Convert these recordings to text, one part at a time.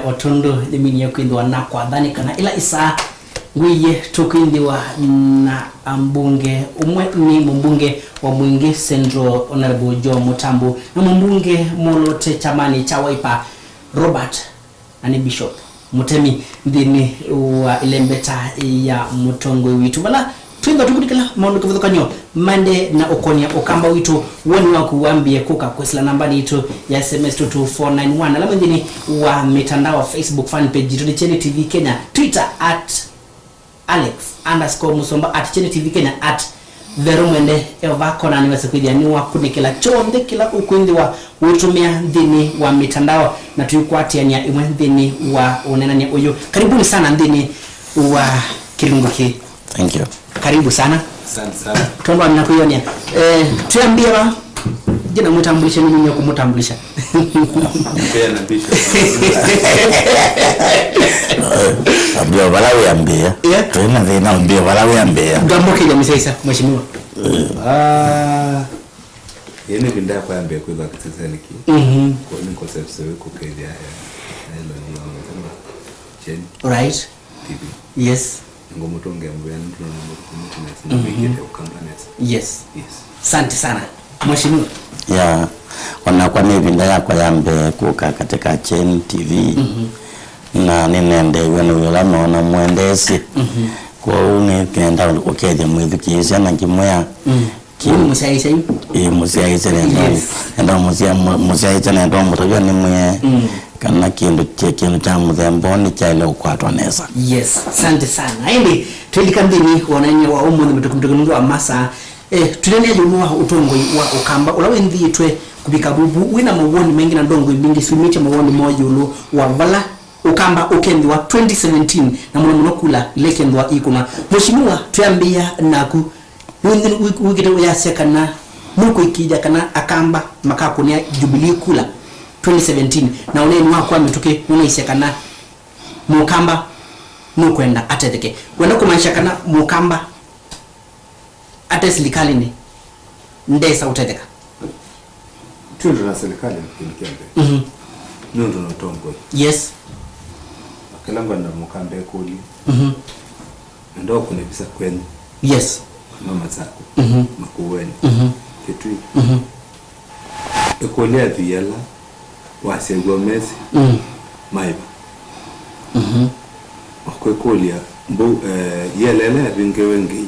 Otondo limini ya kuindwa na kwa dhani kana ila isa nguye tukuindwa na mbunge umwe ni mbunge wa Mwingi Central Honorable Joe Mutambu na mbunge Molote chamani cha Wiper Robert ani Bishop Mutemi ndini wa ilembeta ya Mutongo witu bala twinga tukudikala maundu kivuthukanyo mande na okonia okamba witu woni wakuambie kuka kwesila nambani itu ya SMS 22491 alama ndini wa mitandao wa Facebook fan page itu Chene TV Kenya, Twitter @Alex_Musomba @Chene TV Kenya @Verumwende evakona ni wasikudia ni wakunikila chonde kila ukuindi wa utumia ndini wa mitandao na tuyukwati ya imwe ndini wa unenania uyu. Karibuni sana ndini wa Kirunguki. Thank you. Karibu sana. Asante sana. Tuomba mnakuyonia. Tuambie ba jina mtambulisha nini yako mtambulisha. Mbea na Bishop. Abia Malawi ambia. Tuna vina ambia Malawi ambia. Gamboke ya msaisa mheshimiwa. Yene binda kwa ambia kwa kitiseliki. Kwa ni concept sewe kwa kile haya. Hello ni wanasema Chene. Right. TV. Yes. Ngomotonge ambia ndio na company. Yes. Asante sana. Mheshimiwa. Yeah. Kwa binda yako yambe kuka katika Chene TV. Na ninende wenu yala naona mwendesi. Kwa uni kenda ukeje mwithukisha na kimwea. Musaisa yu? Musaisa nendo musaisa nendo mutojo ni mwe kana kindu cha muthemboni cha ile ukwatwa nesa. Yes, asante sana. Hindi tulikambini wananye wa umu nimetukumtukundu wa masa tulenia junua utongo wa ukamba ulawe nditwe kubika bubu wina mawoni mengi na ndongo ibingi sumite mawoni moja ulu wa vala ukamba ukendi wa 2017 na mwanakula lekendi wa ikuna. Mheshimiwa tuambia naku wikite uyasekana nuko ikija kana akamba makakunia Jubilee kula 2017 na uneni wako ametoke unaisekana mukamba nukwenda atetheke wenda kumanisha kana mukamba ate serikali ni ndesa utetheka tundo na serikali kilikembe nundo na tongo. Yes. Kalamba na mukambe kuli ndo kunibisa kwenu. Yes. Mama zako makuweni kitu ekolea viela wasegomezi maiba okwekolia mbo yelele abingewe ngi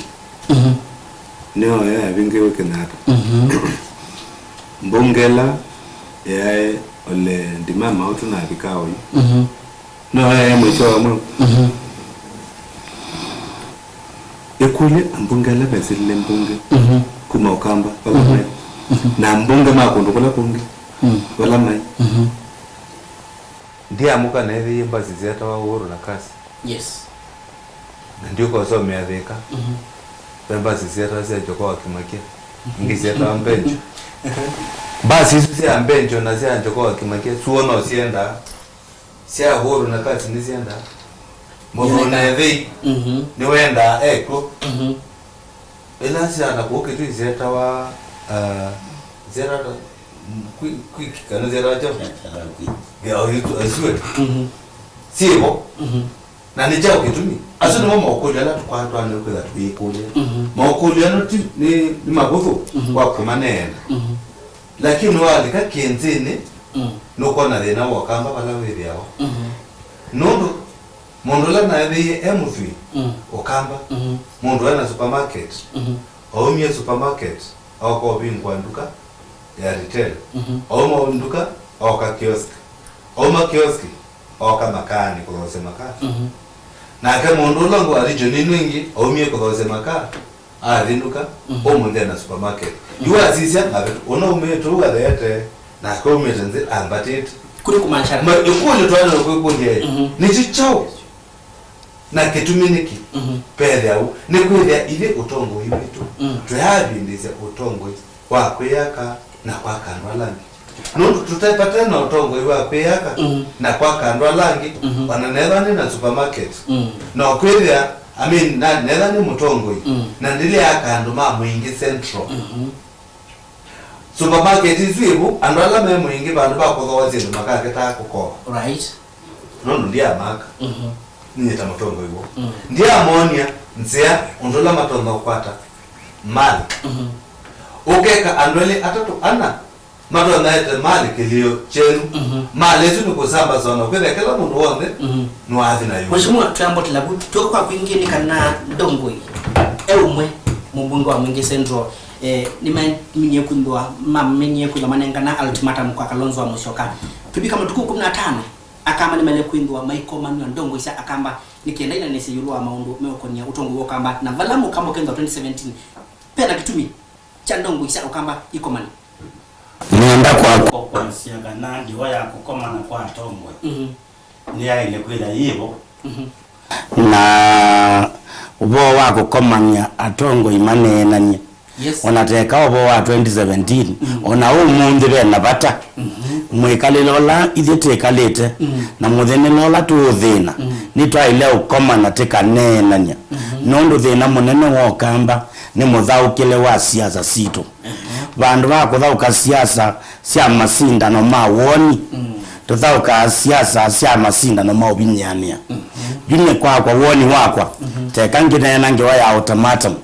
neo ya abingewe kenaka mbongela ya ole ndimama utu na bikawo no ya mwicho amwe ekule mbungela besile mbunge kuma ukamba wala mai na mbunge makondo kula kungi wala mai ndiye amuka na hivi embassy zeta wa uhuru na kasi. Yes. Ndio kwa sababu meadhika embassy zeta zia joko kimakia ngizeta ambenjo basi sisi ambenjo na zia joko kimakia suona usienda sia uhuru na kasi nisienda Mwono na hivi ni wenda eko ila siya nakuoke tu zeta wa zeta quick kana zeta jo ya oyitu aswe sibo na nijao kitumi aso ni mama okoli ala tukwato ane kwela tuyikole ma okoli ano ni magozo kwa kumanena lakini wali ka kenzene no kona dena wakamba bala wewe yao nondo Mondola na yeye emufi okamba mondo ana supermarket au mie supermarket au kwa bingwa nduka ya retail au mo nduka au ka kiosk au ma kioski au kama makani kwa sema makani na kama mondola ngo arijoni nyingi au mie kwa sema makani nduka au mo ndena supermarket yuwa zisia na ona umetuga dete na kwa umezenze ambatit kuri kumanisha ma ukole twana kwa ni chichao na ketuminiki pele au ni kwithia ile utongo hibitu tuyabindise utongo wa kweyaka na kwa kandwa langi no tutapata na utongo wa kweyaka na kwa kandwa langi wananeva ni na supermarket na kwithia na neva ni mutongo na ndile akando ma Mwingi Central supermarket izibu andwala me Mwingi bandu bakotho wazindi makaketa kuko right nono ndia maka ninyeta matongo iwo ndia amonia nzea ondola matongo kwata mali okeka andwele atatu ana matongo naete mali kilio chenu mali ezu nikusamba zona kwenda kila mundu wonde nuathi na yuko mheshimiwa tuyambo tilabu tuko kwa kwingine kana ndongoi eumwe mubunge wa Mwingi Central nimenye kundwa mamenye kundwa manengana ultimatum kwa Kalonzo wa Musyoka tubika matuku 15 akamba nimele kwindwa maiko manu ndongo isa akamba nikienda ina nisi yulwa maundu meokonia utongo wakamba na valamu kama kenda 2017 pena kitumi cha ndongo isa akamba iko mani nienda kwa nsiaga na ndiwa ya kukoma na kwa tongwe ni ya ile kwenda hivyo na ubo wako komania atongo imane nanye onateka ubo wa 2017 ona umundu bena bata mwikalilola ithitekalite na muthene lola tuthina nitwaile ukomana tikanenanya nondu thina munene wokamba ni muthaukile wa siasa situ bandu bakuthauka siasa cia masindano ma woni tuthauka siasa cia masindano ma ubinyania june kwa woni wakwa teka ngine ngewa ya automatum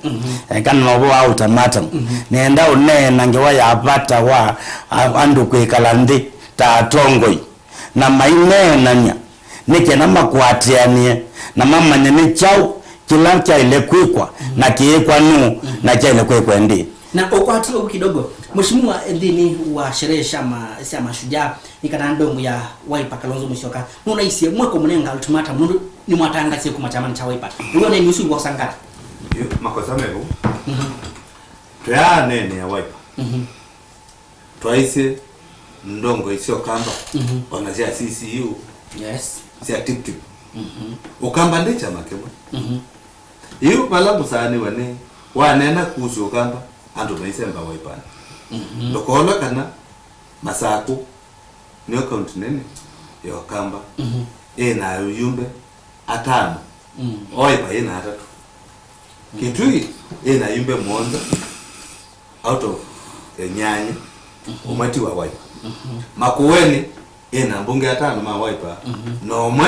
kana no wa automatum nenda unena ngewa ya bata wa andu kwikalandi ta tongoi na mainenanya nike na makwatianie na mama nene chau kila cha ile kwikwa na kiekwa nu na cha ile kwikwa ndi na okwati kidogo mheshimiwa ndini wa sherehe shama shujaa nikana ndongo ya Wiper Kalonzo Musyoka nuna isie mweko munenga ultimatum mundu ni mwatangazie kuma chama cha Wiper uone nyusu kwa sangara makosa mebu twa nene ya Wiper twaise ndongo isio kamba wanazia CCU sia tip ukamba ndi chama kemwe iyo pala musani wanena kuhusu ukamba ando maisemba Wiper ndokola kana masako niyo kaunti nene yo kamba na yumbe atano Wiper na atatu kitui na yumbe mwanza out of nyanya umati wa Wiper makuweni na mbunge atano ma Wiper nomwe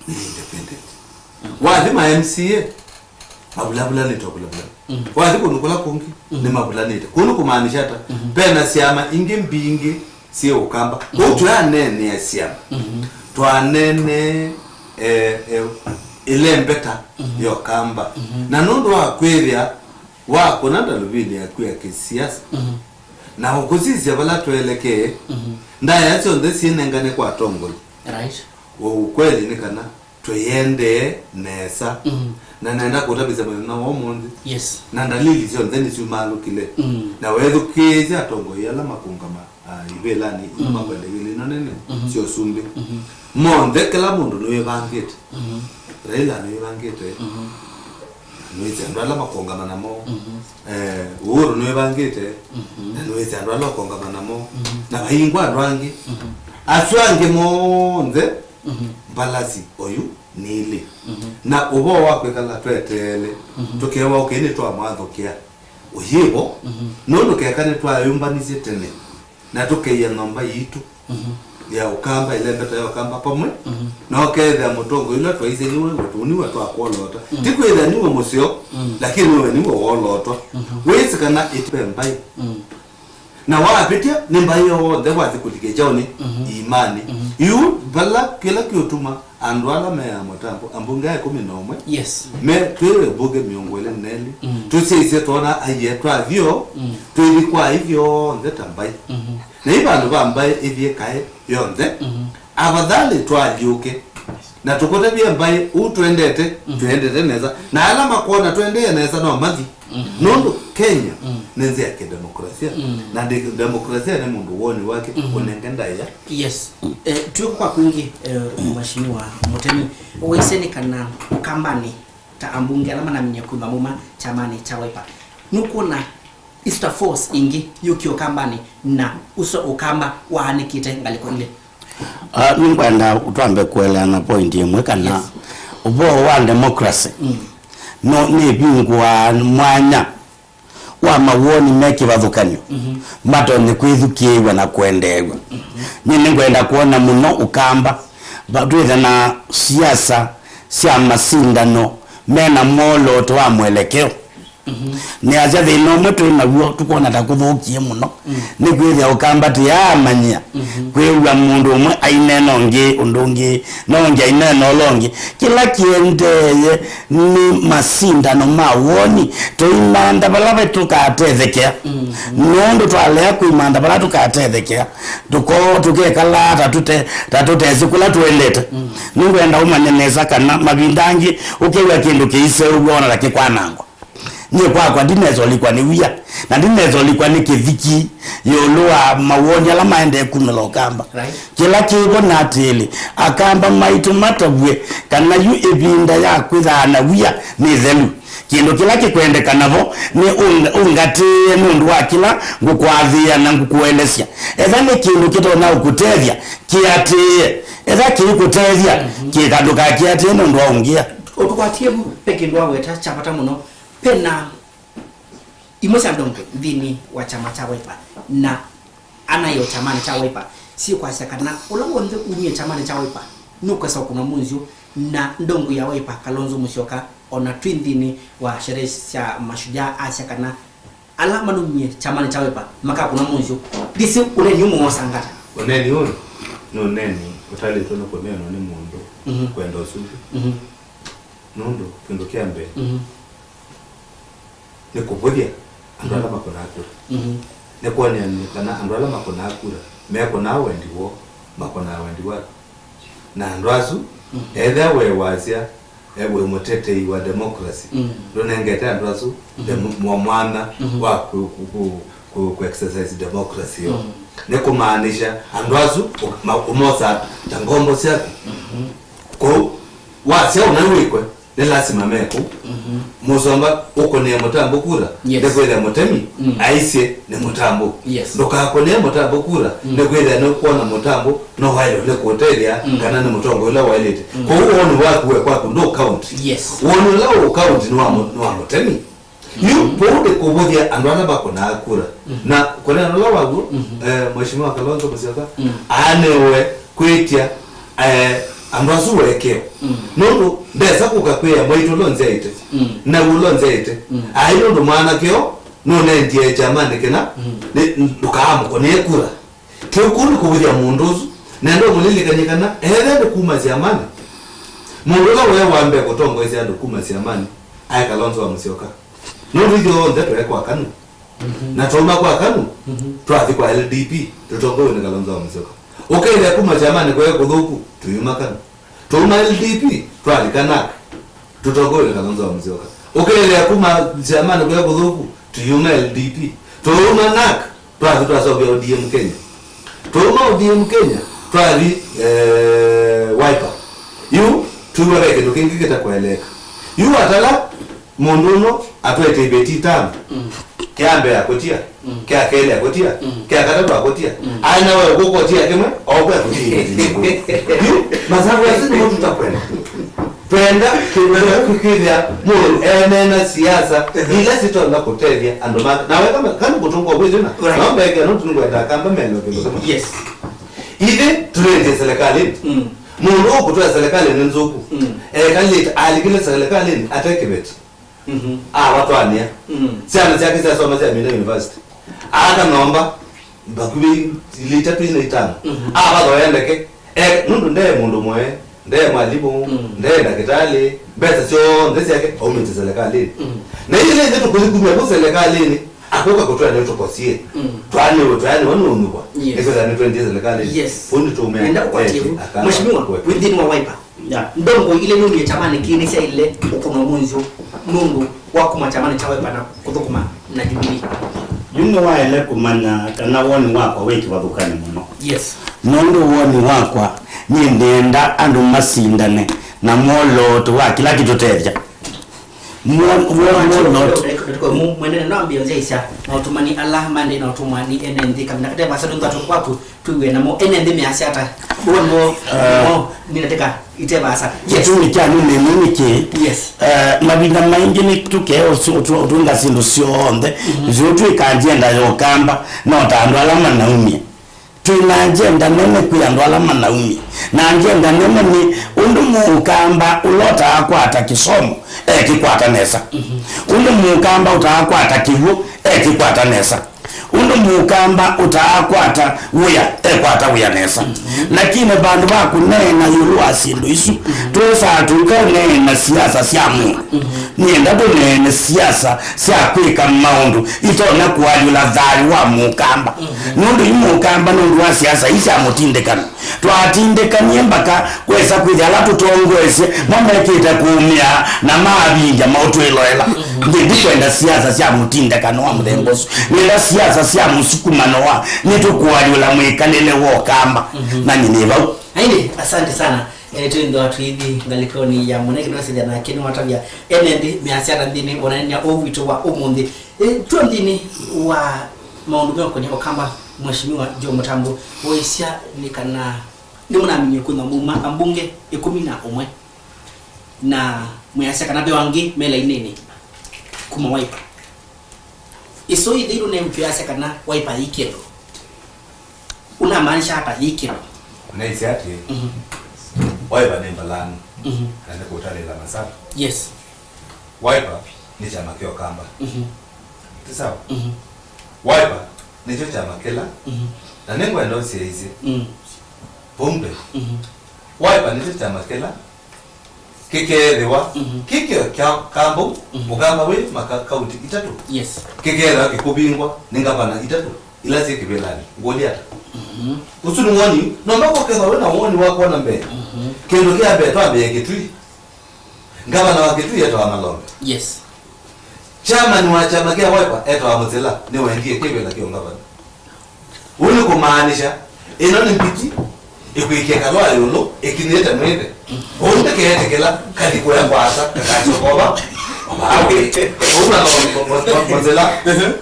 ni independent wadhima MCA abulabula ni tobulabula wathi kunukula kungi ni mabulanite kunu kumaanisha hata pena siama ingi mbingi sio ukamba utwa nene ya siama twa nene ile mbeta yo kamba na nundu wa kwethia wa kunanda lubini ya kuya kisiasa na ukuzizia bala tuelekee ndaya yacho ndesi nengane kwa tongoli right ukweli ni kana tuyende nesa na naenda kutabiza na womundi na ndalili sio ndeni simalu kile na wewe kije atongo yala makungama ibelani mabende gile no nene sio sumbi monde kala mundu no yebangete Raila no yebangete nweze ndala makungama namo uhuru no yebangete na nweze ndala makungama namo na bayingwa rwangi aswange monde balasi oyu nili na ubo wakwe kala twetele tukewa ukene twa mathokia uyibo nondo kekane twa yumbanise tene na tukeya nomba yitu ya ukamba ile mbeta ya ukamba pamwe na oketha mutongo ile twa ize niwe tuniwa twa kwolota tikwetha niwe musio lakini wewe niwe wolotwa wese kana itpembai na wapitia nimbayo dewa zikulige joni imani yu bala kila kiotuma andwala me amotambo ambunga ya 11 me twewe buge miongwele neli tusise tona ayetwa vyo tulikuwa hivyo ndeta mbai na ibandu bambaye ivye kae yonde abadhali twaliuke na tukote bia mbai utwendete neza na alama kuona twendeye neza no mathi nondo Kenya nenzi ya demokrasia na demokrasia ni mundu woni wake unengenda ya tuko kwa kwingi mheshimiwa Mutemi waiseni kana kambani ta ambunge alama na minyakuma muma chamani cha Wiper nukuna Easter Force ingi yukio kambani na uso ukamba wahanikite ngaliko ile ningwenda utwambe kueleana na point imwe kana ubo wa democracy no ni bingwa mwanya wa mawoni meki bathukanyo mato ni kwithukiwa na kwendewa nyine ngwenda kuona muno ukamba batwithe na siasa cia masindano mena moloto wa mwelekeo ni aja thina umwe twina guo tukona ta kuthukie muno ni kwithia ukambati ya manyia kwiwa mundu umwe aineno ngi undungi no ngi aineno longi kila kiendeye ni masindano mawoni tuimanda bala tukatethekea nundu twalea kuimanda bala tukatethekea tukekala tatute zikula tuendete ningwenda umanyeneza kana mabindangi ukiwa kindu kiise uona la kikwanango ni kwa dinezo likwa ni wia na dinezo likwa ni kithiki yoloa mawoni ala maende kunelo kamba kila kibo natili akamba maitu matabwe kana yu ebinda ya kwitha na wia ni thelu kindu kila kikwendeka navo ni ungatie nundu wa kila ngukwathia na ngukuelesya etha ni kindu kitona ukutethia kiatie etha kikuteithia kikanduka kiatie nundu wa ungia utukwatie peke ndo weta chapata muno pena imosa ndongo dhini wa chama cha Wiper na anayo chamani cha Wiper si kwa sakana ulawonze unye chamani cha Wiper nuko sa kuna munzio na ndongo ya Wiper Kalonzo Musyoka ona twindini wa sherehe ya mashujaa asakana alama numye chamani cha Wiper maka kuna munzio disi ule nyumo wasangata oneni huyo no neni utali tono kwa neno ni mundo kwenda usuku nundo kindo kiambe ne kubodia andwala makona akura ne kwani kana andwala makona akura me kona wendiwo makona wendiwa na andwazu either we wasia ewe motete wa democracy donengeta andwazu mwana wa ku exercise democracy yo ne kumaanisha andwazu umosa tangombo sia ko wasia unawikwe ne lazima meko muzomba uko ne mutambo kura ndekwenda mutemi aise ne mutambo ndoka ko ne mutambo kura ndekwenda no kuona mutambo no waile le kotelia kana ne mutongo la waile ko uone wako kwako ndo count uone la count no mutemi yu pode ko bodia andwana bako na kura na ko ne la wago mheshimiwa Kalonzo Musyoka anewe kwetia ambazo wekeo nondo ndeza kukakwea mwaito lonzeite na ulonzeite ayo ndo maana kyo none ndiye jamani kena ndukamu kone kura kekuru kubuya munduzu nendo mulilikanyikana ende kuma zamani munduza wewe wambe kutongo ese ando kuma zamani aya Kalonzo Musyoka nondo ndo ndeto yako akanu na toma kwa akanu twathi kwa LDP tutongo ni Kalonzo Musyoka okay ya kuma jamani kwa kudhuku tuyumakana tuma LDP twali kana tutogole Kalonzo Musyoka okay ya kuma jamani kwa kudhuku tuyuma LDP tuma nak twali twasobe ODM Kenya tuma ODM Kenya twali Wiper yu tuweke tukingikita kueleka yu atala munduno atwete beti tano kiambe akotia kia kele akotia kia katatu akotia aina wewe kukotia kemwe au kwa kutia masabu ya sisi mtu tutakwenda twenda kukiria mulu enena siasa ila sitola kutelia andoma na wewe kama kutungo bwezi na naomba yake ndo tungoenda kamba melo yes ile tuende serikali mulu kutoa serikali ni nzuku kali alikile serikali atekebet watu ania sana zake za soma za Mina University aka nomba bakubi litatu ile itano bado yaendeke mundu ndiye mundu mwe ndiye mwalimu ndiye daktari besa sio ndiye yake au mtu serikali na ile ndio kuzikumia kwa serikali akoka kutoa ndio tukosie twani wanu kwa hizo za ndio ndiye serikali fundi tumeenda kwa timu mheshimiwa within wa Wiper ndongo ile nuni ya chamani kini sia ile ukono munzo nundu wako machamani cha Wiper na kuthukuma na Jubilee yuni wa ile kumanya kana woni wako weki wathukani muno nundu woni wako ni ndenda andu masindane na moloto wa kila kitu teja mwenene na ambia isa na utumani Allah mande na utumani NND kabla kete basa ndo kwako tuwe na mo NND measiata bono ninataka ite basa yetu ni kya nini ki mabinda maingi ni tuke utunga sindu sionde zotu ikanjenda yokamba na utandwa alama na umye tuna agenda nene kuyandwala manaumi na agenda nene ni undu mukamba ulota akwata kisomo kikwata nesa undu mukamba utakwata kivu kikwata nesa undu mukamba utakwata uya kwata uya nesa lakini bandu bakunena yulu asindu isu tusa tukanena siasa sia mundu nienda tunene siasa sia kwika maundu itona kuwalula dhali wa mukamba nundu imukamba nundu wa siasa isa mutindekana twatindekanye mpaka kwesa kwithala tutongwese mamekita kuumia na mabinja mautwiloela ndi kwenda siasa sia mutindekana wa mlemboso nenda siasa sia musukumano wa nitukuwalula mwikanene wo kamba na nyineva aini asante sana tuindo watu hivi ngalikoni ya moneki no sija na kinu watavya enendi miasiara ndini onanya ovito wa umundi tu ndini wa maundu meko ni okamba mheshimiwa Joe Mutambo woisia nikana ni mnaamini kuna mbunge 11 na mwiasia kana bewangi mela inene kuma wiper iso idhiru ne mpiasia kana wiper ikero una maanisha hata ikero na isiati wiper ni mbalani na kutalela masaba yes wiper ni chama kio kamba sawa wiper ni chama kela na nengo ndo siezi pombe wiper ni chama kela kikerewa kikyo kambo mugamba we maka county itatu yes kikera kikubingwa ningabana itatu ila zikibelani ngoliata usunu ngoni nomba ko keza wena ngoni wako na mbe kendo kia be twabe kitui ngabana wa kitui yeto amalombe yes chairman wa chama kia wiper eto amuzela ni wengie kebela kio ngabana uli kumaanisha ino ni mpiti ikuikia kalwa yolo ikineta mwete onde kete kela kali kwa kwasa kakachokoba awe ona mozela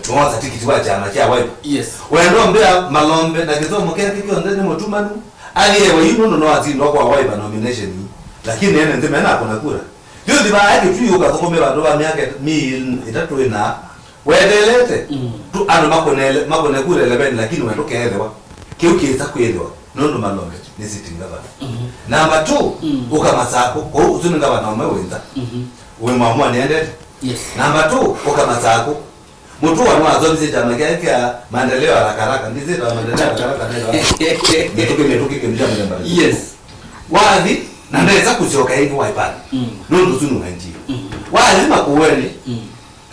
tuanza tikiti wa chama cha wiper yes wendo mbea malombe na kizo mokea kikyo ndene motumanu aliyewe yuno no azindo kwa wiper nomination lakini ene ndime na kona kura ndio diba yake tu yoka kombe bado ba miaka itatu ina wedelete tu ano makone kura 11 lakini wendo keelewa kiukiza kuelewa nondo malombe nisitinga bana number 2 ukamasako ko uzuninga bana umewenda we mamwa niende yes number 2 ukamasako mtu wanwazo bize chama yake ya maendeleo haraka haraka ndize ndo maendeleo haraka ndio nitoke mjambo mbali yes wazi na ndeza kuchoka hivi wiper nondo zunu nganji wazi makuweni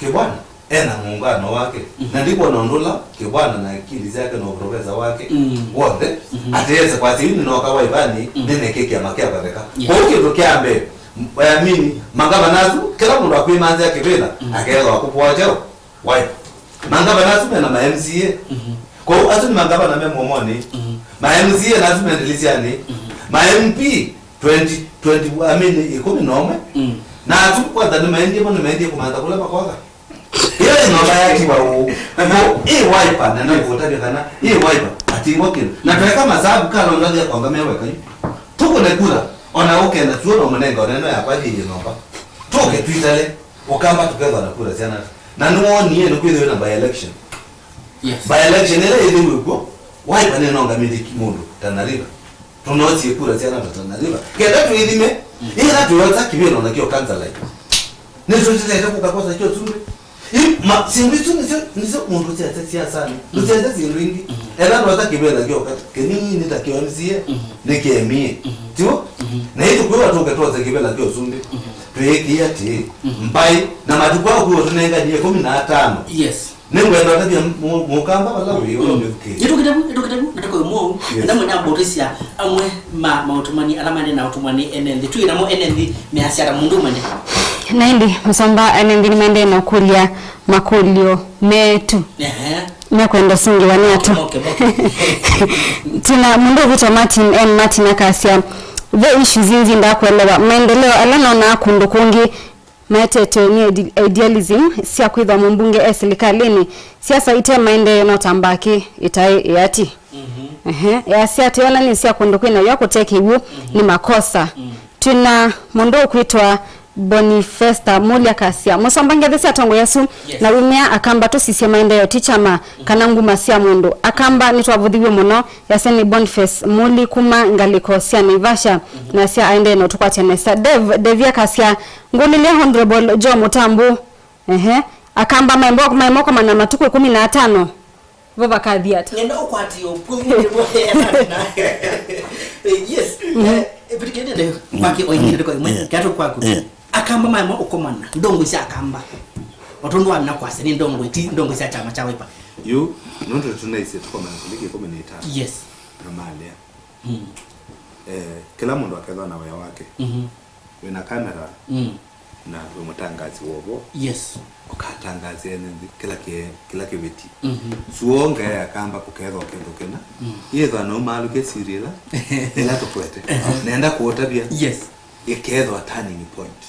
kibwana ena muungano wake na ndipo naondola kibwana na akili zake na profesa wake wote ataweza kwa sababu ni waka waibani nene keki ya makia baraka kwa hiyo tokea mbe mimi mangaba nazo kila mtu akwimanza yake bila akaelewa wakupwa jao wiper mangaba nazo na ma MCA kwa hiyo azu mangaba na memo momoni ma MCA nazo mendelisiani ma MP 20 ikumi nome na azu kwa ndani maende mbona maende kumanda kula makoga hiyo ni namba yake wa huo wiper na ndio votaje kana wiper atingoke na tuweka masabu kana ndio kwa ngameweka hiyo tuko na kura ona okay na tuona mnenga neno ya kwa hii namba toke tuitale ukamba together na kura sana na nuoni yeye ndio na by election yes by election ile ile yuko wiper neno ngamidi kimundu tanariba tunoti kura sana tanariba kenda tuidime ila tuweza kibiro na kio kanza like nizo zile kukakosa hiyo tsuri ma singitu nizo mundu tia sana ndio zinringi ela ndo atakibela kio kenini nitakio MCA nikemie tio na hiyo kwa watu katoza kibela kio sunde tuweki yati mbai na matukwa kwa tunenga die 15 yes ningwenda tabia mukamba wala wewe umefikia ito kitabu nataka mo na mwana borisia amwe mautumani alamane na utumani NND tu inamo NND miasiara mundu mande naindi musomba NND nimende na kulia makulio metu mekwenda singi waniatu tuna mundu vita Martin akasia the issues zinzi ndakuelewa maendeleo alana na kundu kungi matete ni idealism sia kwitha mbunge serikalini siasa ite maendeleo no tambaki itai yati ya siasa yana ni sia kundu kwina yako take hiyo ni makosa tuna mundu kuitwa Bonifesta Mulia Kasia Musombange thesi atongo Yesu na rumia akamba to sisi maendeleo tichama kanangu masia mundu akamba nitwavudhiwe muno yaseni Boniface Muli kuma ngaliko sia Naivasha na sia aende no tukwatia nesa Devia Kasia ngulilia Honorable Joe Mutambu akamba maimbo kwa mana matuko 15 Baba kadhiata nenda ukwati opwe yes epitikende kwake oyinde kwa mwe kato kwako akamba maimo ukomana ndongo isi akamba otondo amna kwase ni ndongo isi chama cha wipa you nondo tunaise tukomana kulike 15 yes normalia kila mundu akaza na waya wake wena kamera na umutangazi wobo yes ukatangaza kila kibeti suonga yakamba kukedho kena yetho no malu ke sirira ela tokwete nenda kuotabia yes ikedho turning point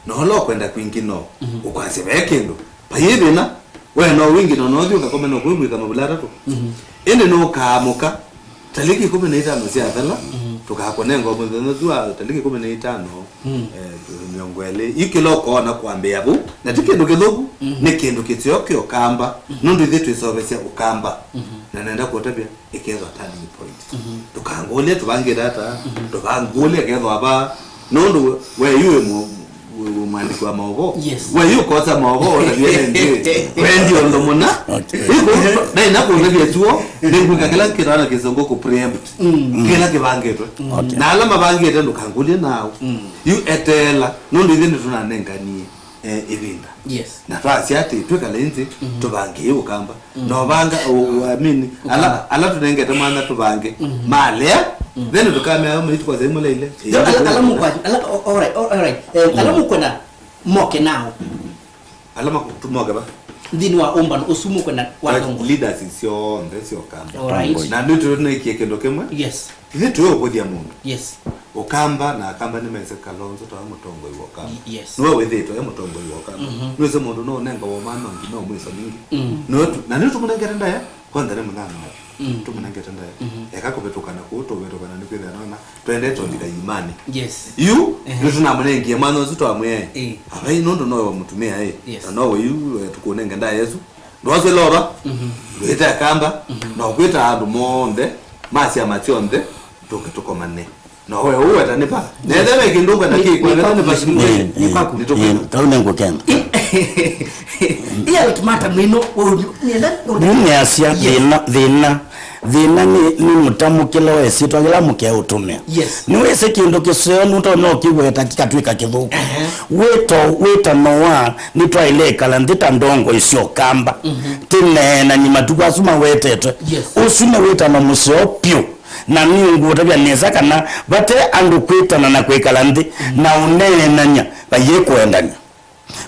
no lo kwenda kwingino ukwaze bekendo payibina we no wingi no thio ngakome no kwimwika mabulata to ende no kamuka taliki 15 cia thela tukakone ngombe no thua taliki 15 nyongwele ikilo kona kwambia bu na tikindu kithugu ni kindu kitio kyo kamba nundu ithitu isobecia ukamba na nenda kuotabia ikedho turning point tukangolia tubange data tukangolia kedho aba nundu we yue mwandiko wa maogo we yu kosa maogo na biende wendi ondo mona iko na inakuongea tuo ndinguka kila kirana kizongo ku preempt kila kibangetwe na alama bangete ndukangulie nawo yu etela nundu ithini tunanenganie ibinda yes na twasi ati twekalenzi tubange ukamba no banga amini ala tunengete mwana tubange male then tukamea mimi kwa zemo ile alamu kwa all right alamu kwenda moke nao alama tumoga ba ndini wa omba usumu kwenda wadongo leaders sio ndesio kamba right na ndio tuna ikekendo kemwe yes vitu yo kwa mundu yes okamba na kamba ni meze kalonzo to amutongo iwo kamba yes no wethito amutongo iwo kamba nweze mundu no nenga wo mano ngino mwiso mingi no na ndio tumunengera ndaya kwanza ne munana tumunengera ndaya ekakobetukana kuto betokana ni kwenda nona twende tondika imani yes you ndio tunamunengie mano zito amwe abai nondo no mutumia no we you tukunenga ndaya Yesu ndwaze loba ndweta kamba no kwita andu monde masi amationde tukomane no we uwe tanipa nedebe kindunga na kiko nedebe bashimwe ni kwako kaune ngokenda iya utumata mwino nienda ni asia thina ni mutamukilo wesi twagila muke utumia ni wese kindu kiseo nuto no kiweta kikatwika kithuku wito noa ni twaile kala ndita ndongo isio kamba tinena ni matuku asuma wetetwe usune wita na museo pio na ningu tabia neza kana bate andu kwitana na kwikala ndi na unenanya bayekwendanya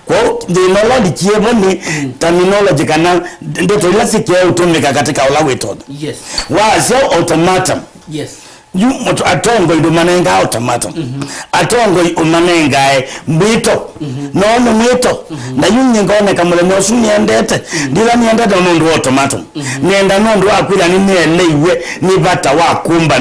kwa thinola dikiebo ni terminology kana ndeto ila sikia utumika katika ula weto wazo automatum yu moto atongo idumanenga automatum atongo umanenga mwito no mwito na yunye ngone kamule no sunyendete ndira niendete mundu automatum nienda nundu akwira ni nelewe ni bata wakumba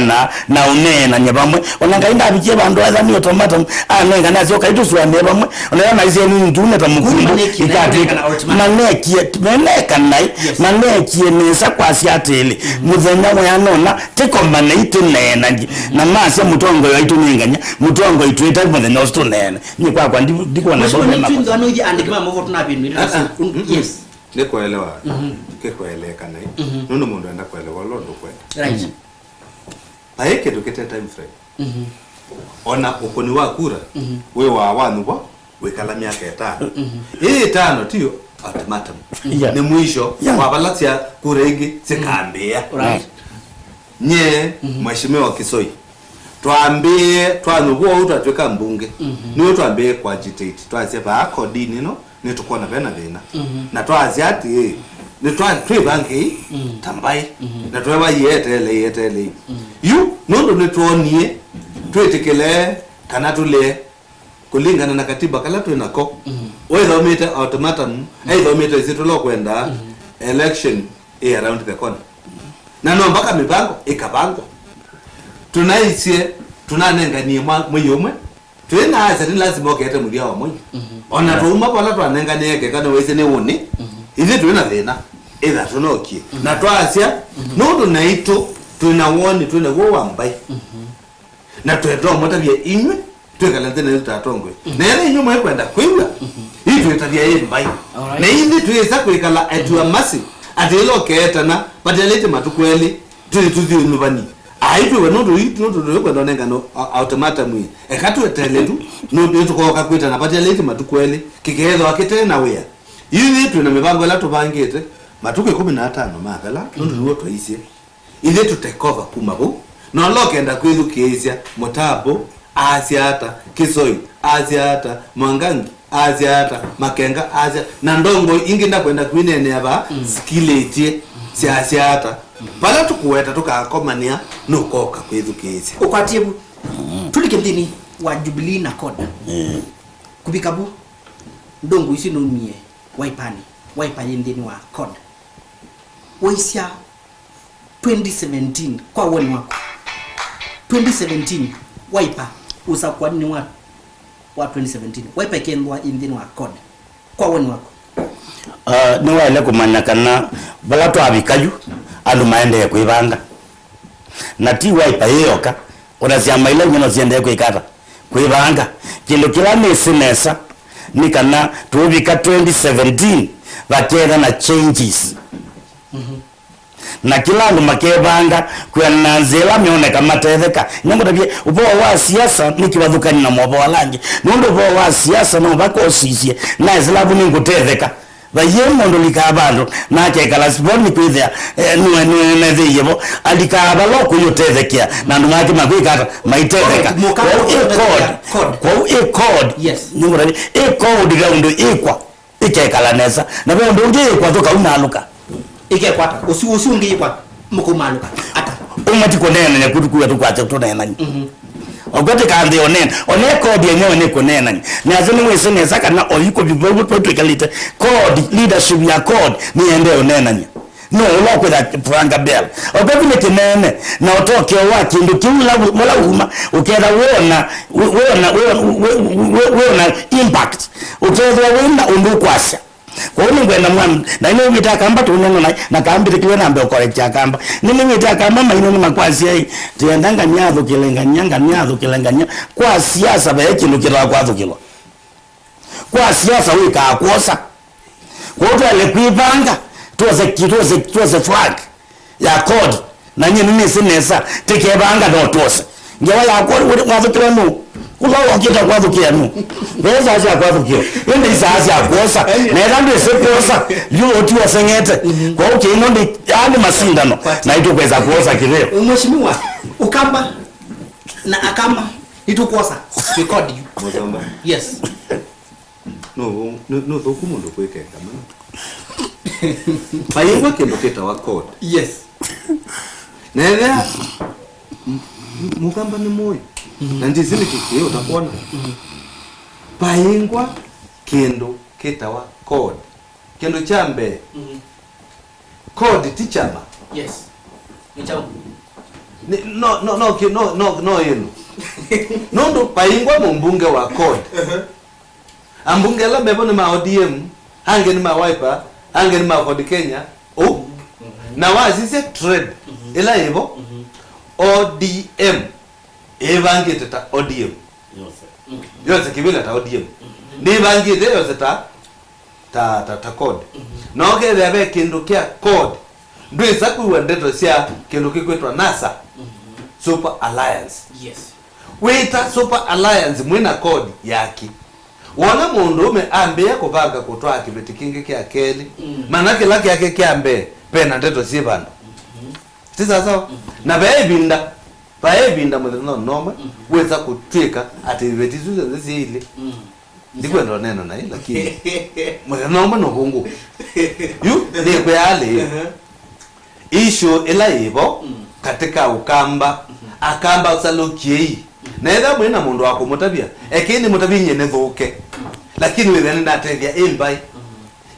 na unena nyabamwe onanga inda bikie bandu atha ni automatum anenga nazo kaitu suane bamwe onena ize ni ndune ta mukumbu ikatika manekie meneka nai manekie nesa kwasi atele muthenya mwanona tiko maneite nanji na masi mutongo yaitu ninganya mutongo itweta mwe no sto nene ni kwa ndiko na bone na twinzo anoje andikima mavo tunapindu yes nekuelewa kekueleka nai nuno mundu enda kuelewa londo kwenda right paeke dokete time frame ona ukoni wa kura we wa wanu kwa we kala miaka 5 5 tio automatum ni mwisho wa balatia kuregi sekambia right nye mheshimiwa Kisoi twambie twanugo utatweka mbunge niwe twambie kwa agitate twaze ba kodini no ni tukona bena thina na twaze ati ni twa banki tambai na twa yetele yu nondo ni tuonie twetekele kana tule kulingana na katiba kala twinako wewe umete automatum either umete zitulo kwenda election around the corner na no mpaka mipango ikapango tunaisie tunanenganie mwiyomwe twena asa ni lazima okete mulia wa mwenye ona tuma pala twanenga neke kana wese ne woni ithi twena thina ila tunokie na twasia nundu naito twina woni twina go wambai na twetwa motabia inywe twekala tena tutatongwe na ile inywe mwe kwenda kwinga hiyo tabia yembai na ithi twesa kwikala atwa masi atelo ketana badalete matukweli tuzi nubani aitu wanondo ito kwenda nenga no automata mwi ekatu eteletu no tukoka kwita na badalete matukweli kikezo akete na wea hivi tuna mibango la tubangete matuke 15 makala nundu twaise ile tutekova kumabo no lokenda kwithu kiisia motabo asiata kisoi asiata mwangangi asiata makenga asia na ndongo ingenda kwenda kwinene aba skileti asiata bala tukuweta tukakomania nukoka kwithu kiisia ukwatibu tulikendini wa Jubilee na Koda kubikabu ndongo isi numie waipa yendeni wa Koda waisia 2017 kwa woni wako 2017 waipa usa kwa nini wa 2017 waipa kendwa yendeni wa Koda kwa woni wako ni wale kumanya kana bala to abikaju andu maende kuibanga na ti waipa yoka unaziama ile nyino ziende kuikata kuibanga kindu kila nesinesa ni kana tubika 2017 bakera na changes na kila andu makebanga kwenanzela mioneka matetheka nyambo tabie ubo wa siasa nikiwathukani na mwobo walangi nundo ubo wa siasa no bakosisie na islamu ningutetheka bayemo ndo likabando na kekala siboni kwithia nuwe thiyebo alikaba loko yotethekea na ndu ngaki makwikata maitetheka kwa code yes nyambo tabie code gaundo ikwa ikekala nesa na bo ndo ngi kwa toka unaluka ike kwata usiungi kwa mukumaluka ata umati konena ne kutukuya tukwacha kutonena ni ogote kandi one code yenyewe ne konena ni azini mwese ne saka na oyiko bibo protocol code leadership ya code ni ende onena ni no ulo kwa pranga bell ogote ne tenene na otoke wa kindu kiula mola uma ukera wona impact ukera wenda undukwasha kwa hiyo ngwenda mwana na ino ngitaka kamba tuneno na kambire kiwe nambe okorecha kamba nini ngitaka kamba maino ni makwasi ai tiendanga nyatho kilenganya kwa siasa ba ekindu kira kwa thukilo kwa siasa wika akosa kwa hiyo ale kuipanga tuweze flag ya code na nyinyi ni sinesa tikebanga ndo tose ngewa ya code wathukilo no kula wakita kwa thukia nu weza acha kwa thukio ende isaasi akosa na ndio sekosa lyo otiwa sengete kwa uke inondi yani masindano na itokweza kuosa kileo mheshimiwa ukamba na akamba itukosa record mozamba yes no dokumundo kweke kama bayengwa kendo keta wa code yes nele mukamba ni moyo na ndizini kikio utakuona bayengwa kendo keta wa code kendo chambe code tichama yes nichao no yenu nondo bayengwa mumbunge wa code ambunge la bebo ni ma ODM hange ni ma Wiper hange ni ma Ford Kenya na wazise trade ila hivyo ODM evangete ta ODM yose kibila ta ODM ni evangete yose ta code no ke bebe kindu kia code ndwisa kuwendeto sia kindu kikwetwa NASA Super Alliance yes wita Super Alliance mwina code yaki wona mundu ume ambia kupanga kutwa kibeti kingi kia keli manake laki yake kiambe pena ndeto sibana sisa sawa na baebinda mwana noma weza kutwika ati betizuze zile ndikwenda neno na ila lakini mwana noma no bongo yu ni kwale issue ila ibo katika ukamba akamba usalokiei na ida mwina mundu wako mutabia ekini mutabia nyene thuke lakini wewe nenda tevya embai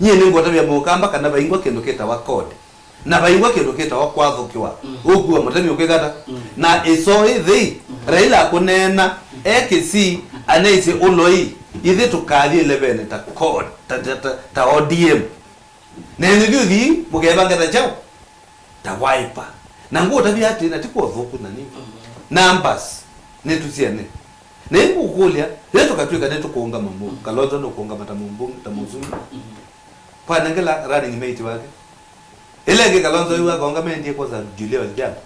nyene ngotabia mukamba kana baingwa kendo keta wa code na baingwa kendo keta wa kwathukiwa uguo mutabia ukigata na iso ithi Raila kunena ekisi anaisi uloi ithi tukathi 11 ta code ta ODM nenethi mugeba ngata chao ta wiper na nguo tabia ati na tiko thuku na nini numbers netu siane nengu kulia leto katwika netu kuunga mambo Kalonzo ndo kuunga matamumbungu tamuzungu kwa nangela running mate wake ile Kalonzo yuwa kuunga mendie kwa za Julia wajaba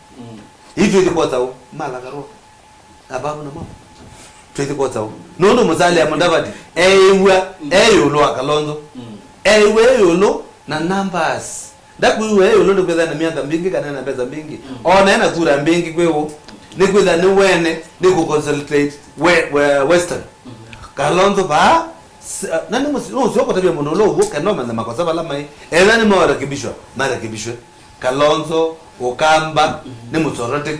hivi ilikuwa zao mala karo ababu na mama twezi kwa zao nondo muzali ya Mudavadi eyulo Kalonzo eyulo na numbers ndakuiwe eyulo ndo kweza na miaka mbingi kana na pesa mbingi ona ena kura mbingi kwewo ni kweza ni wene ni ku concentrate western Kalonzo ba nani sio kwa tabia monolo uboka no manza makosa bala mai ni marekebishwe Kalonzo okamba ni muzorote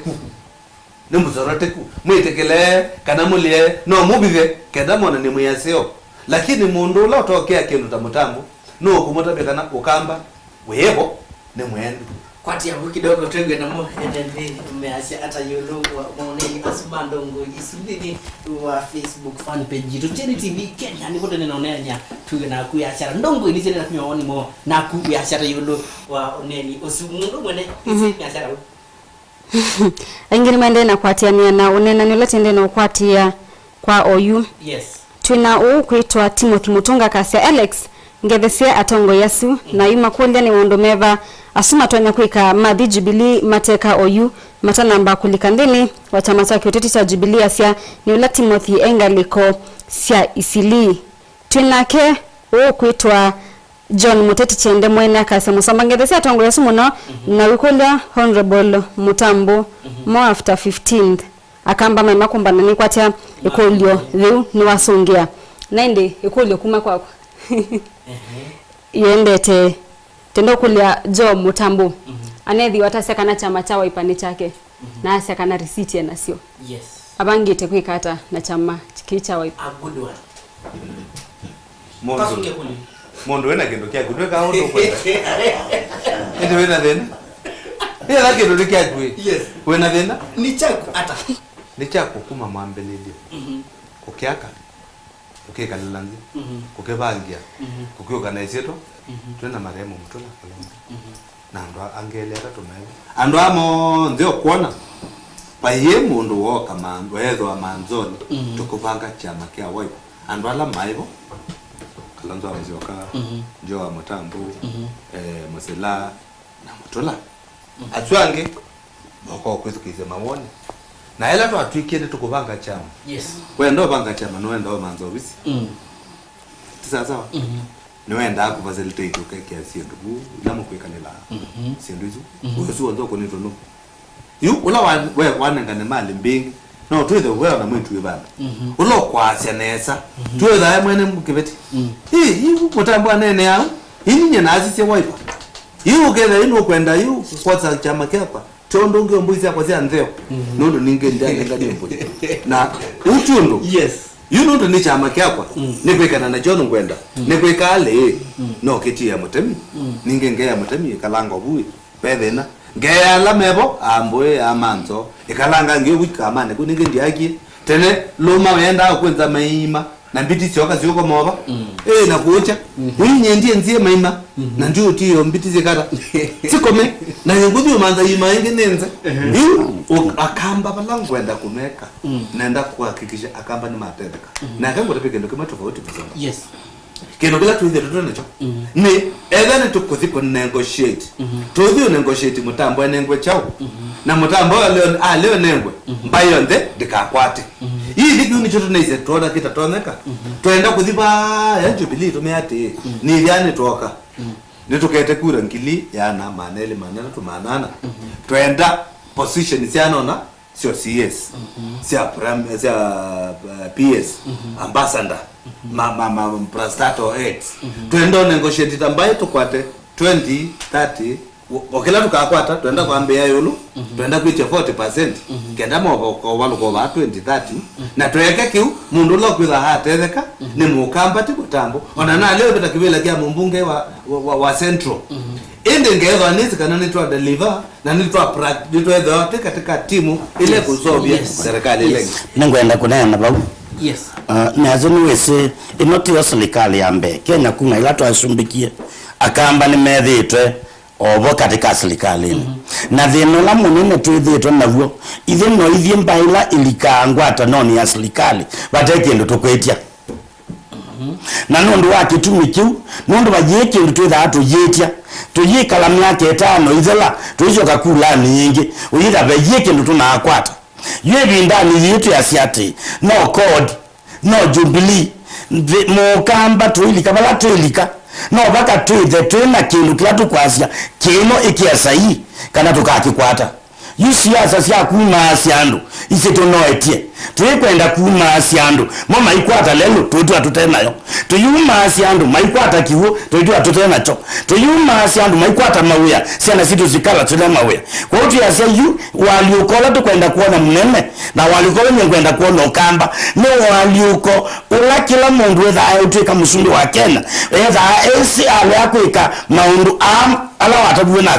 ku mwitekele kana mulie no mubive kenda mona ni muyaseo lakini mundu la utokea kindu tamutambo no kumota kana okamba webo ni mwendo kwati ya kidogo twenge na mo endende umeacha hata yolo wa moneni asumandongo isubiri wa Facebook fan page to Cheni TV Kenya ni kote ninaonenya twenge na kuyacha ndongo ni tena kunyoni mo na kuyacha yolo wa oneni osumundu mwene isiyacha Angini mende na kwatiania na unena niletende na ukwatia kwa OU. Yes. Twina kuitwa Timothy Mutunga Kasia Alex ngethesia atongo Yesu na yuma kulia ni wondomeva asuma twanya kuika madhi Jubilee mateka OU matanamba kulikandini wa chama cha kioteti cha Jubilee asia ni ula Timothy engaliko sia isili. Twina ke kuitwa John Muteti Chende mwena Kasia Musamba ngethesia atongo Yesu muno na wikulia Honorable Mutambo more after 15th akamba mema kumbana ni kwatia ekolio theu ni wasongia nainde ekolio kuma kwako yendete tendo kulia Jo Mutambo anethi wataseka na chama cha Wiper chake na aseka na receipt na sio yes abangite kwikata na chama kicha Wiper a good one mondo wena kendo kya kudweka auto kwenda ndio wena then ile lake ndio kya kwe yes wena then ni chako hata ni chako kuma mwambelele kukiaka ukekalalanzi kukebangia kukiorganizeto twena maremo mutula Kalonzo na ndo angele hata tunayo ando amo ndio kuona paye mundu wo kama wezo amanzoni tukupanga chama kya Wiper ando ala maibo Kalonzo amezoka Jo Mutambo Musela na Mutula atwange bako kwetu kisema wone na hela to atwikende tukubanga chama yes wendo banga chama no wendo manzo bisi sasa niwenda ku facilitate ukeke asiendu la mukwekanela sindu izo uzo ndo ko nito no yu ula wanengane mali mbingi no twethe wewe na mwitu ibana ulo kwasya nesa twethe mwene mukibeti yu Mutambo anene yao ini nyana asisi Wiper yu kethe inu kwenda yu kwatsa chama kyapa tondo ngiombuisa kwa sia ntheo nondo ninge ndanga ndimbo na utundo yes yu ni chama kyakwa nikwikana na John Ngwenda nikwikale no kitia mutemi ninge ngeya mutemi kalanga bui pethena ngeya la mebo amboe amanzo ikalanga ngiyo wikamane kuninge ndiaki tene loma wenda kwenza maima na mbiti sioka sioko moba na kuocha winye ndiye nzie maima na ndio tiyo mbiti zikata sikome na nguthi umanza ima ingi nenze akamba balangu kwenda kumeka naenda kuhakikisha akamba ni matendeka na kango tepeke ndo kama tofauti bizana yes kino bila tuithe tutonecho ni either tukuthiko negotiate tuthi negotiate Mutambo enengwe chao na Mutambo leo nengwe mbayo nde dikakwate hii diki ni choto naize tuona kita toneka tuenda kuthiba ya Jubilee tumeate ni yani toka nitukete kura ngili yana manele manana tumanana tuenda position sianona sio CS sia PS ambassador prastato aids tuenda negotiate tambaye tukwate 2030 okela tukakwata tuenda kwambia yolo tuenda kuitia 40% kenda mo ko waluko ba 2030 na tuweke kiu mundu lo kwitha hatetheka ni mukamba ti Mutambo ona na leo bitakibela kya mumbunge wa Central ende ngezo anisi kana nitwa deliver na nitwa yote katika timu ile kusolve serikali ile ningwenda kunena bau yes nazo niwese inoti ya serikali yambe Kenya kuna ila twasumbikie akamba ni methitwe obo katika serikali na thino la munene twithitwe naguo ithe no ithie mbaila ilikangwata noni ya serikali bateke ndo tukwetia na nundu wa kitumi kiu nundu bajeke ndo twitha tuyetia tuyikala myaka 5 ithela tuicoka kula nyingi uyitha bajeke ndo tunakwata yebi ndani yetu ya siati no code no jubilee mukamba tuilika bala tuilika no baka tuithe twina kindu kila tukwasya kino ikiasa hii kana tukakikwata yusiasa cia kuma asiandu ise tunoetie tuikwenda kuma asiandu mo maikwata lelo tutu atutenayo tuyuma asiandu maikwata kiwo tutu atutenacho tuyuma asiandu maikwata mawia siana situ zikala tuna mawia kwa hiyo ya yu waliukola tukwenda kuona mnene na walikola nyengwenda kuona okamba no waliuko ula kila mundu wetha ayutika musumbi wa Kenya wetha esi ale akwika maundu ala watabuwe na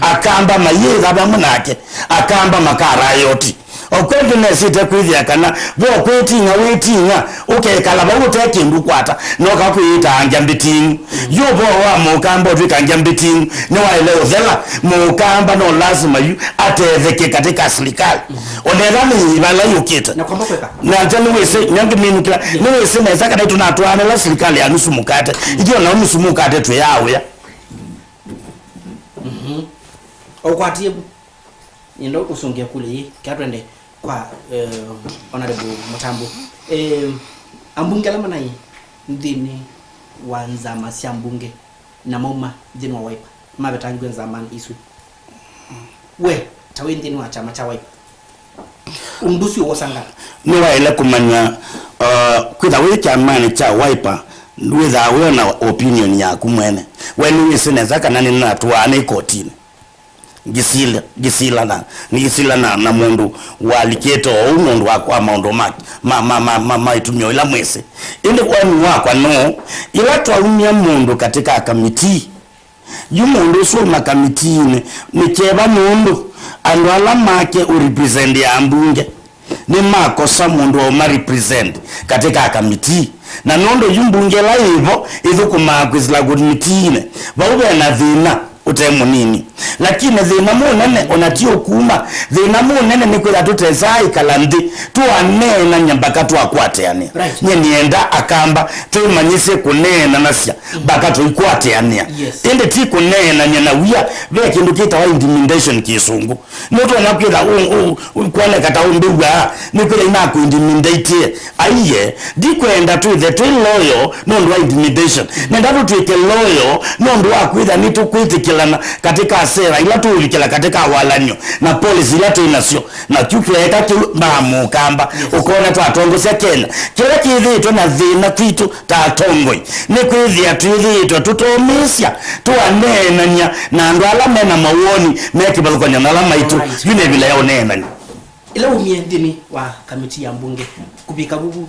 akamba mayeza bamunake akamba makara yoti okwete nesite kwithia kana bo kwetinga wetinga ukekala ba uteke ndukwata noka kwita anjambiting yobo wa mukamba twika anjambiting no waile uzela mukamba no lazima yu ateveke katika serikali onedani bala yukita na kwamba kweka na tani wese nyangi minukila ni wese neza kana tunatwana la serikali ya nusu mukate ijo na nusu mukate twe yawe ya okwatie ndo usongia kule hii katwende kwa honorable Mutambo ambunge lama nai ndini wanza masya mbunge na moma ndini wa Wiper mabetangwe zamani isu we tawe ndini wa chama cha Wiper undusi wosanga ni waile kumanya kwitha we chama cha Wiper witha we na opinion yaku mwene when we seneza kana ni natwane kotini gisila na mundu waliketo mundu wakwa maondo maki itumio ila mwese inde kwa ni wakwa no ila twaumia mundu katika kamiti yu mundu so makamiti ni cheba mundu ando ala make urepresent ya mbunge ni makosa mundu wa represent katika kamiti na nondo yumbunge la hivyo idhukuma kwizla good mitine baube na dhina utemu nini lakini dhina munene onatio kuma dhina munene ni kwila tutezai kalandi tuanena nyambaka tuakwate yani right. Nienda akamba tuimanyise kunena nasya baka tuikwate yani ende ti kunena nyana wia vile kindu kita wa intimidation kisungu noto nakwila kwane kata umbiwa ni kwila ina ku intimidate aiye di kwenda tu the loyal no ndo intimidation nenda tuike loyal no ndo akwida ni tukwiti katika sera ila tuulikila katika walanyo na policy ila tuinasio na tukiweka mamu kamba ukona twatongosia Kenya kila kithito na thina kwitu tatongoi ni kwithia twithito tutomisya tuanenanya na ndo ala mena mawoni mekibalukanya na ala maitu yune bila yao nenanya ila umiendini wa kamiti ya mbunge kubika bubu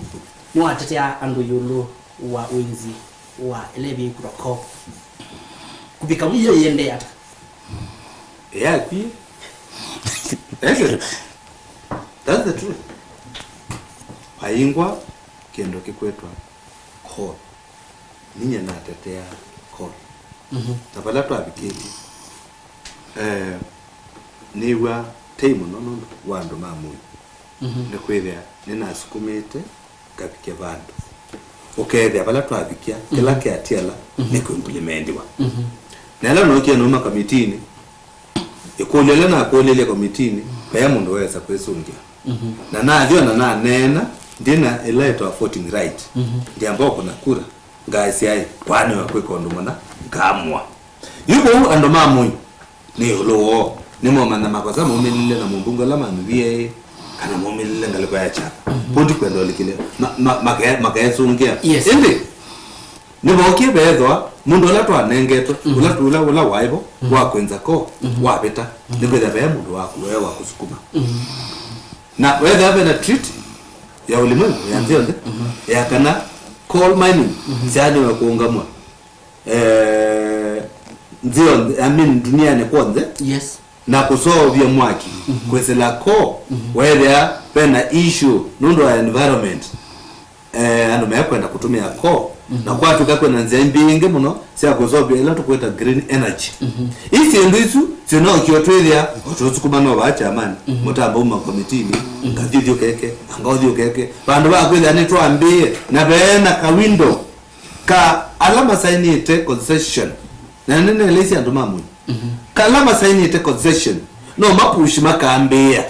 ni watetea andu yulu wa wenzi wa elevi kuroko kubika wiyo yende hata yeah pia that's the truth haingwa kendo kikwetwa call ninye natetea call tabala twabiketi niwa taimu nono wandu mamu ne kwethia ninasukumite kapike bandu ukethia bala twabikia kila kiatiala ni kuimplementiwa nela nokia noma kamitini ikulela na kuolele kamitini kaya mundu wesa kwesungia na nathio na nena ndina eleto voting right ndi ambao kuna kura ngasi ai kwani wakwe kondumana ngamwa yuko ando mamu ni ulo ni mama na makosa mumelile na mumbunga la manvie kana mumelile ngale kwa chapa podi kwenda likile makaesungia ende ni bokie bezwa mundu la twa nengeto ula waibo wa kwenza ko wa beta ningeza be mundu wako wewe wa kusukuma na wewe have na treat ya ulimwengu ya ndio ya kana coal mining zani wa kuungamwa ndio dunia ni kwanza Yes. na kusolve mwaki kwesela ko whether pena issue nundo ya environment ando mekwenda kutumia ko na kwa tukakwenda nzia mbinge muno sia kusolve ila tukweta green energy isi ndisu sino kiotwelia otuzukuma no bacha amani mutamba uma committee ngathithio keke angathio keke bandu bakwenda ni twambie na bena ka window ka alama signite concession na nene lesi andu mamu kalama signite concession no mapushi makambia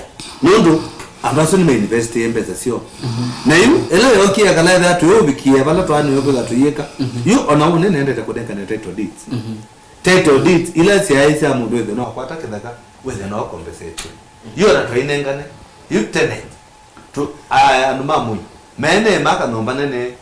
nondo ambaso ni university embeza sio na hiyo ele yokia kala that we bikia bala twani yoko la tuyeka yo ona unene ende takodenga na title deeds title deeds ila si aisa mudwe no kwata kidaka weze no compensate yo na trainingane you tene to andu mamu mene maka nomba nene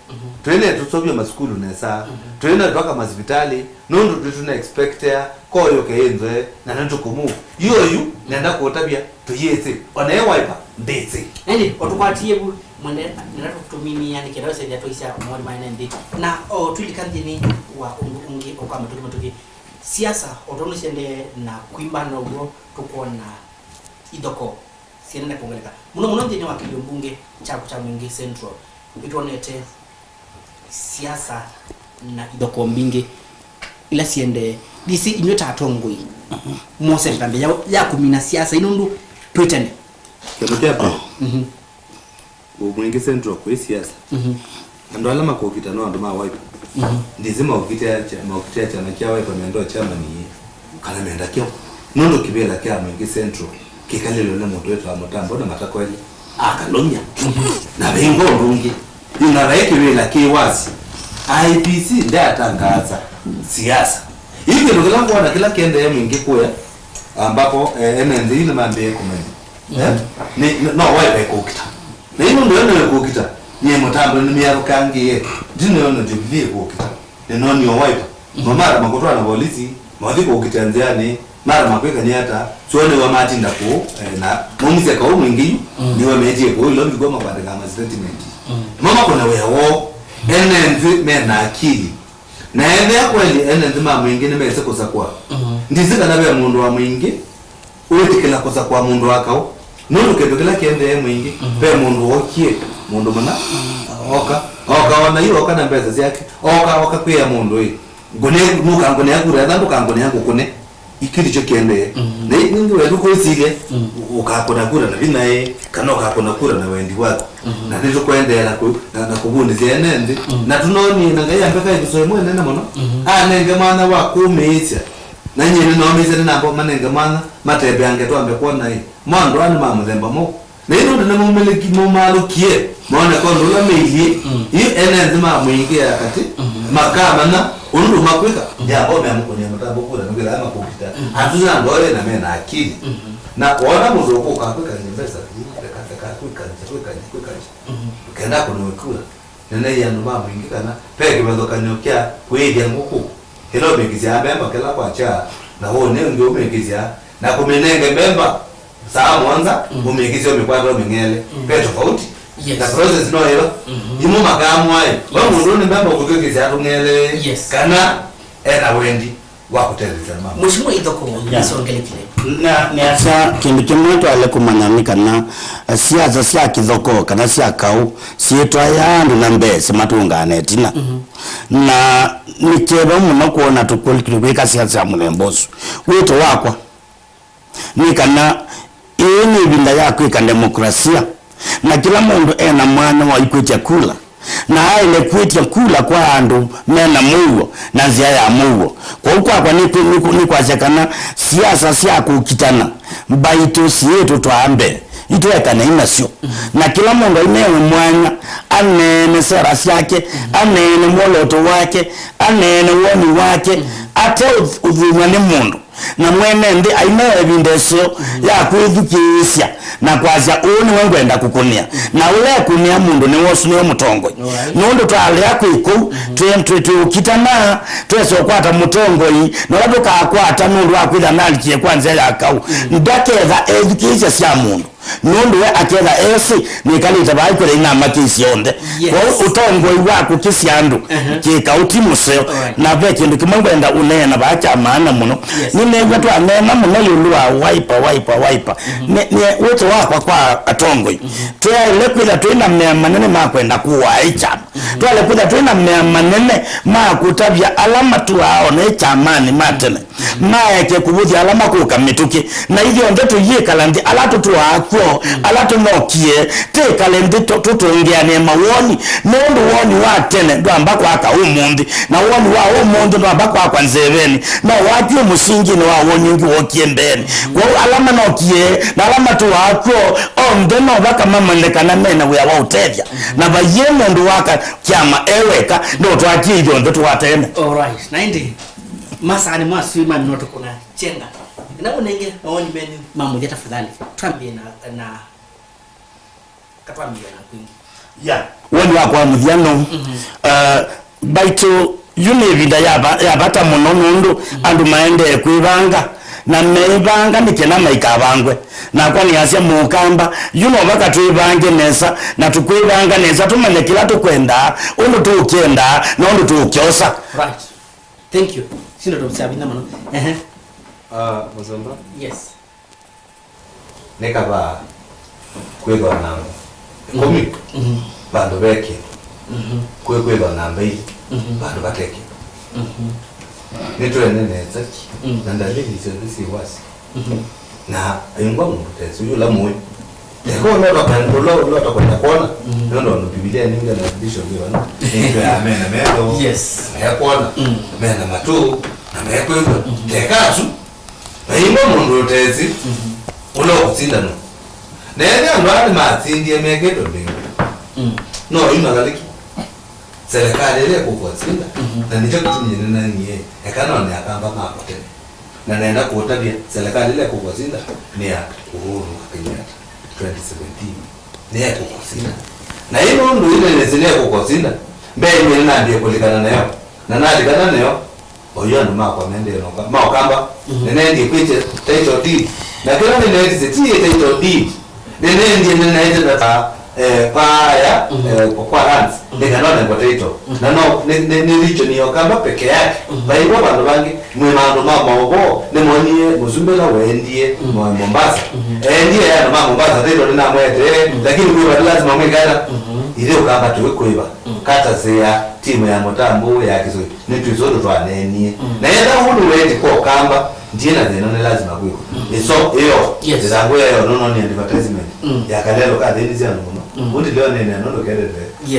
twene tutsobya maskulu nesa twene twaka hospitali nondo tuna expecter koyo keenze na nanto kumu yoyu nenda kuotabia tuyese onaye wiper ndetse Ende otukwatie bu mwende nirato kutumini yani kidao saidia toisa mwali maina ndi na tulikandini wa ungi okama tuki siasa otono sende na kuimba nogo tuko na idoko sienda kuongeleka muno ndini wa kimbunge cha Mwingi Central itonete siasa na idoko mbinge ila siende disi inyota atongoi mose tambe ya kumina siasa inundu twitende kemotepa Mwingi Central kwa siasa ando alama kwa kitano ando ma wipe ndizima ukitia chama kia wipe ameondoa chama ni kana ameenda kio nondo kibela kia Mwingi Central kikalelo na moto wetu wa motambo na matakweli akalonya na bengo ndungi inaraiki bila kiwazi IPC ndio atangaza siasa hivi ndio kila mtu kila kiende ya Mwingi kwa ambapo MND ile mambe komeni ni no wipe kokita na hiyo ndio ndio kokita ni motambo ni miaro kangi dino no jibili kokita ni no ni wipe mara makotwa na polisi mwadhi kokita nziani mara makweka ni hata tuone wa matinda ko na mumize ka Mwingi ni wa meje ko ilo bigoma kwa kama statement mama kuna wewo enenzi mena akili na ende kweli enenzi mama Mwingi ni mese kosa kwa ndizika na be mundu wa Mwingi uletikela kosa kwa mundu wakao nuru kedokela kende Mwingi be mundu wokie mundu mana oka wana hiyo oka na mbeza yake oka kwa mundu hii gone nuka ngone yangu radando kangone yangu kone ikiri cyo kende ne ningi wedu ko sige ukakona kura na binaye kanoka kona kura na wendi wako na ndizo kwendela ko na kubundi zenende na tunoni na ngaya mpaka ibisoye mwe nena mono nenge mwana wa kumeisha na nyine no meze na bo manenge mwana matebe ange to ambe kona hii mwando ani mamuzemba mo na ino ndina mumeleki mo malukie mwana ko ndola meili hiyo enenzi Mwingi yakati makama na undu makweka jambo meamkonya mutambo kula ngela ama kokita atuzana ndole na mena akili na kuona mundu ukoka kweka nyembeza kweka kenda kuno kula nene ya numa Mwingi kana peke bazoka nyokia kweli nguku hilo megizia bemba kala kwa cha na ho ne ndio megizia na kumenenge bemba saa mwanza umegizia umekwata umengele pe tofauti na process no hiyo imo magamu hayo wa mundu ni bemba ukugezia atungele kana era wendi wa kuteleza mama mheshimiwa idoko nisongele kile na ni asa kindu kimwe twale kumanyamika na siasa sia kithoko kana sia kau sietwa yandu na mbese matungane tina na nikeba muno kuona tukuliki kwika siasa mulembosu wito wakwa ni kana ini binda yako ika demokrasia na kila mundu ena mwana wa ikwecha kula na ile kwecha kula kwa andu mena muwo na nzia ya muwo kwa ni kwa shakana siasa sia kukitana baito sietu twambe ito yakana inasio na kila mundu inewe mwanya anene sera yake anene moloto wake anene woni wake ate udhumane mundu na mwene ndi ainawe bindesio ya kwithukisya na kwaza uni wengwenda kukunia na ule kunia mundu ni wosu ni mutongo nundu twalea kwiku tukitana tweso kwata mutongo yi na watu kakwata nundu akwitha nalikie kwanza ya kau ndaketha edukisya sya mundu nundu we aketha esi nikalite bai kule ina makisi onde kwa utongoi wako kisiandu kikauti museo na ve kindu kimwe ngwenda unena bacha maana muno nimegwa tu anena muno yulwa wiper ne wote wako kwa atongoi twele kwila twina manene makwenda kuwaicha twele kwila twina manene makutabya alama tu aone chamani matene yake kubuthi alama kukamituki na hivyo ndetu yikalandi alatu tuwakwo alatu nokie tekalende tutungiane mawoni nondo woni wa tene ndo ambako aka umundi na woni wa umundi ndo ambako akwa nzeveni na wati musingi no wa woni ngi wokie mbeni kwa alama nokie na alama tuwakwo onde no baka mamandekana mena we wa utevya na bayemo ndo waka kyama eweka ndo twakijyo ndo tuwatene. All right 90 masani mwaswima noto kuna chenga na unenge naoni beni mamoja tafadhali tuambie na katwambie na kwingi woni wako mudhiano baito yune vida yabata muno mundu andu maende kwibanga na meibanga nikena maikabangwe na kwa ni asia mukamba yuno baka tuibange nesa na tukwibanga nesa tumanye kila tukwenda undu tukenda na undu tukyosa. Right, thank you. Sino ndo msabina mano Muzomba yes nekaba kwego namba komi bando beke kwego namba hii bando bateke nitwe nene zaki nanda lili service wasi na ingwa mutesi yula moyo eko ndo bakandolo ndo kwenda kuona ndo Biblia ninga na bishop bwana nitwe amen amen yes ya kuona mena matu na mekwego tekazu bayimba mundu tezi ulo kutsinda no nene andwali matsindi emegedo ndingo no inagaliki serikali ile kukotsinda na nicho kitinye naniye ekana ne akamba makote na nenda kuotabia serikali ile kukotsinda ni ya Uhuru Kenyatta 2017 ni ya kukotsinda na hilo ndo ile nezile kukotsinda mbele na ndiye kulikana nayo na nalikana nayo oyana mako mende no makamba nene ndiye kwiche title deed na kila nene ndiye title deed nene ndiye nene ndata paya kwa hands ndikanaona kwa title na no ni richo ni okamba peke yake baibo bantu bangi mwe mando mama obo ne monie muzumbela wendie Mombasa ndiye yana mama Mombasa title nina mwete lakini kwa lazima mwekana ile ukamba tuwekuiba kata zea timu ya Motambo ya Kizoi nitwizodo twanenie na yenda hulu wendi kwa kamba ndiye na neno lazima kwiko so hiyo zangu ya nono ni advertisement ya kalelo ka deni zia nono undi leo nene nono kelele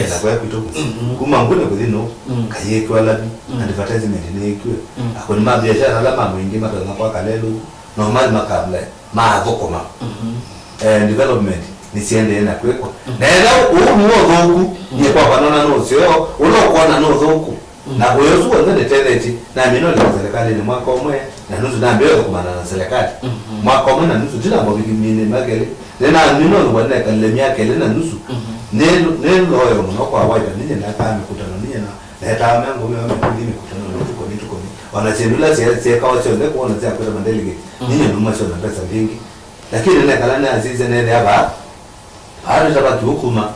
za kwa kutuku kuma ngune kudino kayekwa labi advertisement ne ikwe akoni ma biashara la mambo ingi mata kwa kalelo normal makabla ma vokoma development nisiende na kweko na ela uwo ye kwa banana no sio unakuona no zoku na kuyosu wazende teneti na mino le serikali ni mwaka omwe na nusu na mbele kumana na serikali mwaka omwe na nusu tena mabiki mine magele na mino no bwana kalemia kele na nusu neno oyo mnoko awaja ninye na kama kutana ninye na hata mango mimi kudimi kutana no tuko wanachembula sie kawa sio ndio kuona zia kwa mandelige ninye numa sio na pesa vingi lakini nene kalana azize nene hapa hali tabaki hukuma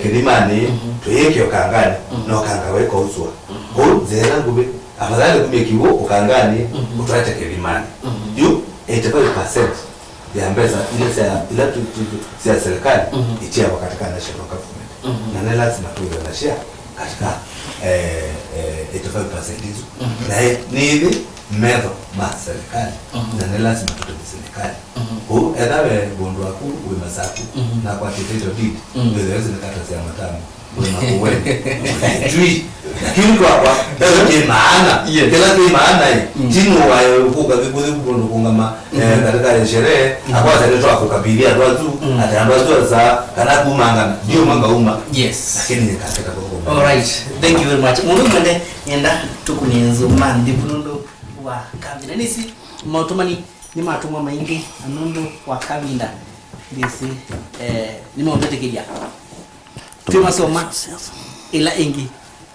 kilimani tuyeke okangani no kanga weko uswa ko zera ngube afadhali kumekiwo okangani utwacha kilimani you 85% ya mbeza ile ila sia serikali itia katika national government na lazima tuwe na share katika 85% hizo na ni hivi medo ma serikali na lazima tuwe serikali edawe bondo wako we masaku na kwa title deed wewe zinakata za matamu we makuwe tui lakini kwa ndio maana kila kitu maana hii timu wa kuka vibuzi bondo kungama katika sherehe akwaza ndio akukabilia watu ataamba tu za kana kumanga ndio manga uma yes lakini nikataka kwa all right thank you very much mundu mwende yenda tukunienzo mandi bunondo wa kabila nisi mautumani ni matumwa maingi anondo wa kabinda ndisi nimeondetekeja tuma soma ila ingi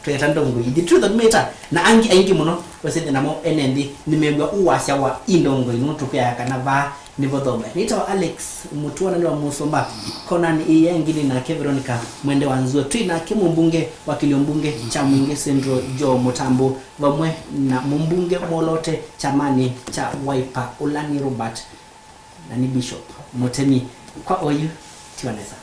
tuyatando ngo the truth of matter na angi muno wasende namo enendi nimegwa uwasya wa indongo ino tukya kana va nivothome nitawa Alex mutuona ni wa Musomba Conan Iyengini na Veronica Mwende Wanzue twina ke mumbunge wa Kiliombunge cha Mwingi Central Jo Mutambo vamwe na mumbunge Molote chamani cha Wiper Ulani Robert na ni Bishop Mutemi kwa oyu tiwaneza